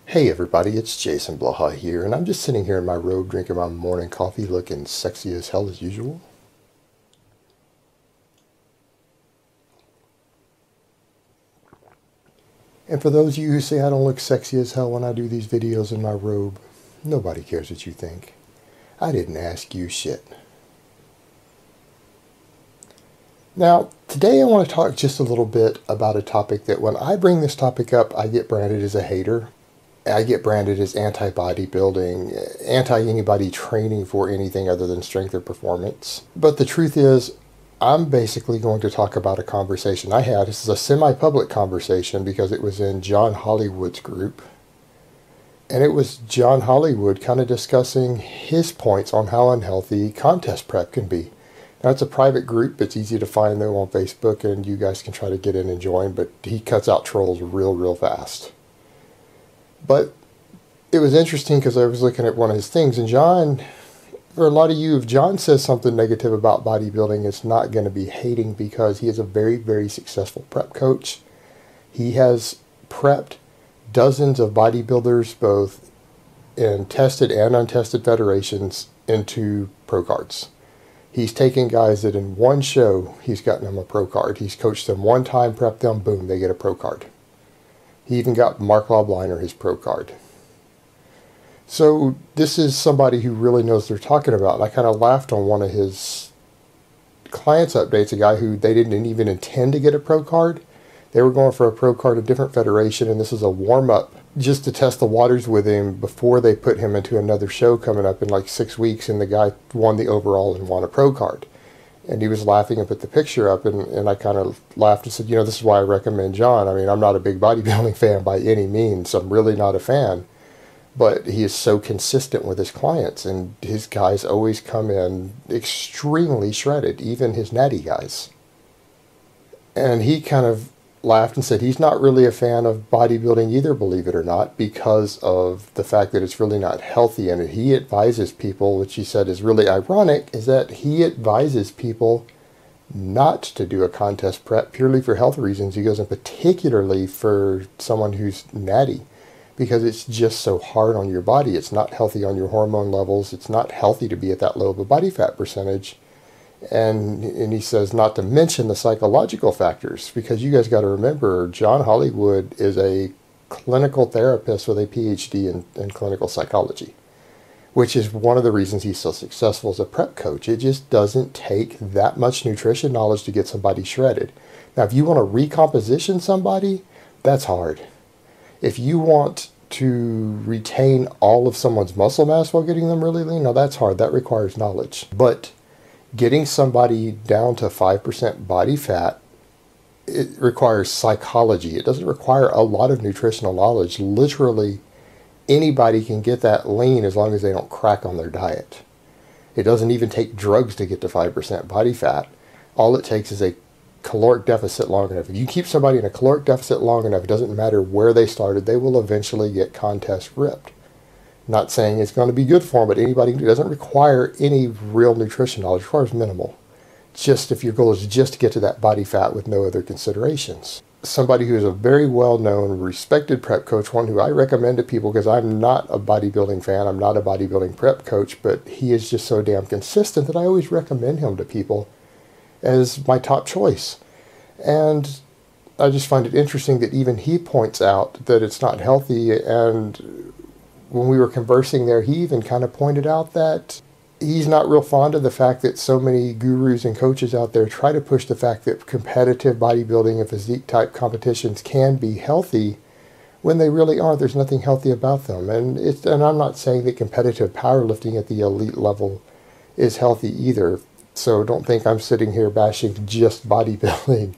Hey everybody, it's Jason Blaha here, and I'm just sitting here in my robe drinking my morning coffee looking sexy as hell as usual. And for those of you who say I don't look sexy as hell when I do these videos in my robe, nobody cares what you think. I didn't ask you shit. Now, today I want to talk just a little bit about a topic that when I bring this topic up, I get branded as a hater. I get branded as anti-bodybuilding, anti-anybody training for anything other than strength or performance. But the truth is, I'm basically going to talk about a conversation I had. This is a semi-public conversation because it was in John Hollywood's group. And it was John Hollywood kind of discussing his points on how unhealthy contest prep can be. Now, it's a private group. It's easy to find though on Facebook, and you guys can try to get in and join, but he cuts out trolls real fast. But it was interesting because I was looking at one of his things, and John, for a lot of you, if John says something negative about bodybuilding, it's not going to be hating because he is a very successful prep coach. He has prepped dozens of bodybuilders, both in tested and untested federations, into pro cards. He's taken guys that in one show, he's gotten them a pro card. He's coached them one time, prepped them, boom, they get a pro card. He even got Mark Lobliner his pro card. So this is somebody who really knows what they're talking about. And I kind of laughed on one of his clients' updates, a guy who they didn't even intend to get a pro card. They were going for a pro card, a different federation, and this is a warm-up just to test the waters with him before they put him into another show coming up in like 6 weeks, and the guy won the overall and won a pro card. And he was laughing and put the picture up, and I kind of laughed and said, you know, this is why I recommend John. I mean, I'm not a big bodybuilding fan by any means. I'm really not a fan. But he is so consistent with his clients, and his guys always come in extremely shredded, even his natty guys. And he kind of laughed and said he's not really a fan of bodybuilding either, believe it or not, because of the fact that it's really not healthy. And he advises people, which he said is really ironic, is that he advises people not to do a contest prep purely for health reasons. He goes, and particularly for someone who's natty, because it's just so hard on your body. It's not healthy on your hormone levels. It's not healthy to be at that low of a body fat percentage. And he says not to mention the psychological factors, because you guys got to remember, John Hollywood is a clinical therapist with a PhD in clinical psychology, which is one of the reasons he's so successful as a prep coach. It just doesn't take that much nutrition knowledge to get somebody shredded. Now, if you want to recomposition somebody, that's hard. If you want to retain all of someone's muscle mass while getting them really lean, now that's hard. That requires knowledge. But getting somebody down to 5% body fat, it requires psychology. It doesn't require a lot of nutritional knowledge. Literally, anybody can get that lean as long as they don't crack on their diet. It doesn't even take drugs to get to 5% body fat. All it takes is a caloric deficit long enough. If you keep somebody in a caloric deficit long enough, it doesn't matter where they started, they will eventually get contest ripped. Not saying it's going to be good for them, but anybody who doesn't require any real nutrition knowledge, requires minimal. Just if your goal is just to get to that body fat with no other considerations. Somebody who is a very well-known, respected prep coach, one who I recommend to people because I'm not a bodybuilding fan, I'm not a bodybuilding prep coach, but he is just so damn consistent that I always recommend him to people as my top choice. And I just find it interesting that even he points out that it's not healthy. And when we were conversing there, he even kind of pointed out that he's not real fond of the fact that so many gurus and coaches out there try to push the fact that competitive bodybuilding and physique type competitions can be healthy when they really aren't. There's nothing healthy about them. And I'm not saying that competitive powerlifting at the elite level is healthy either. So don't think I'm sitting here bashing just bodybuilding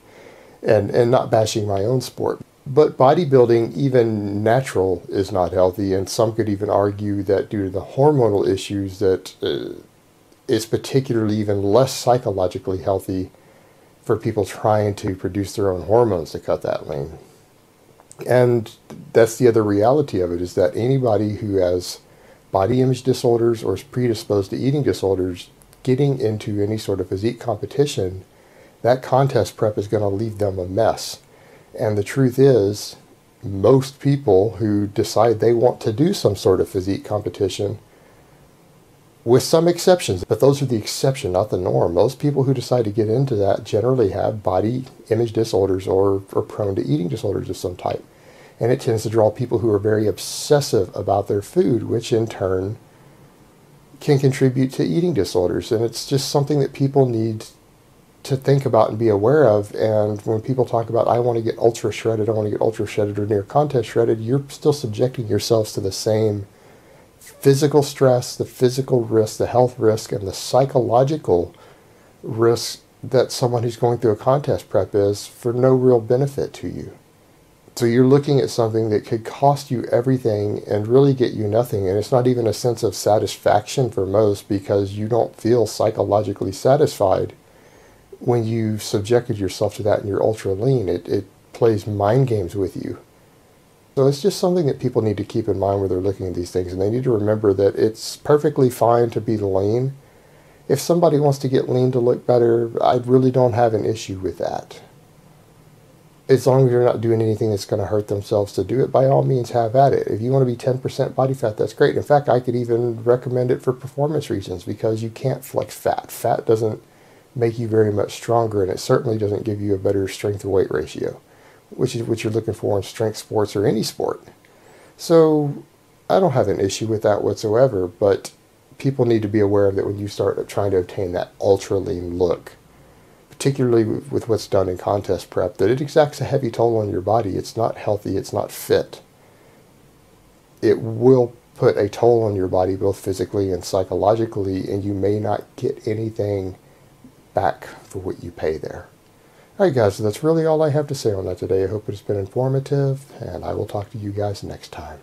and not bashing my own sport. But bodybuilding, even natural, is not healthy, and some could even argue that due to the hormonal issues that it's particularly even less psychologically healthy for people trying to produce their own hormones to cut that lean. And that's the other reality of it, is that anybody who has body image disorders or is predisposed to eating disorders getting into any sort of physique competition, that contest prep is going to leave them a mess. And the truth is, most people who decide they want to do some sort of physique competition, with some exceptions, but those are the exception, not the norm. Most people who decide to get into that generally have body image disorders or are prone to eating disorders of some type. And it tends to draw people who are very obsessive about their food, which in turn can contribute to eating disorders. And it's just something that people need to think about and be aware of. And when people talk about, I want to get ultra shredded, I want to get ultra shredded or near contest shredded, you're still subjecting yourselves to the same physical stress, the physical risk, the health risk, and the psychological risk that someone who's going through a contest prep is, for no real benefit to you. So you're looking at something that could cost you everything and really get you nothing. And it's not even a sense of satisfaction for most, because you don't feel psychologically satisfied when you've subjected yourself to that and you're ultra lean. It plays mind games with you. So it's just something that people need to keep in mind where they're looking at these things. And they need to remember that it's perfectly fine to be lean. If somebody wants to get lean to look better, I really don't have an issue with that. As long as you're not doing anything that's going to hurt themselves to do it, by all means have at it. If you want to be 10% body fat, that's great. In fact, I could even recommend it for performance reasons, because you can't flex fat. Fat doesn't make you very much stronger, and it certainly doesn't give you a better strength to weight ratio, which is what you're looking for in strength sports or any sport. So I don't have an issue with that whatsoever, but people need to be aware that when you start trying to obtain that ultra lean look, particularly with what's done in contest prep, that it exacts a heavy toll on your body. It's not healthy, it's not fit. It will put a toll on your body both physically and psychologically, and you may not get anything back for what you pay there. Alright guys, so that's really all I have to say on that today. I hope it's been informative, and I will talk to you guys next time.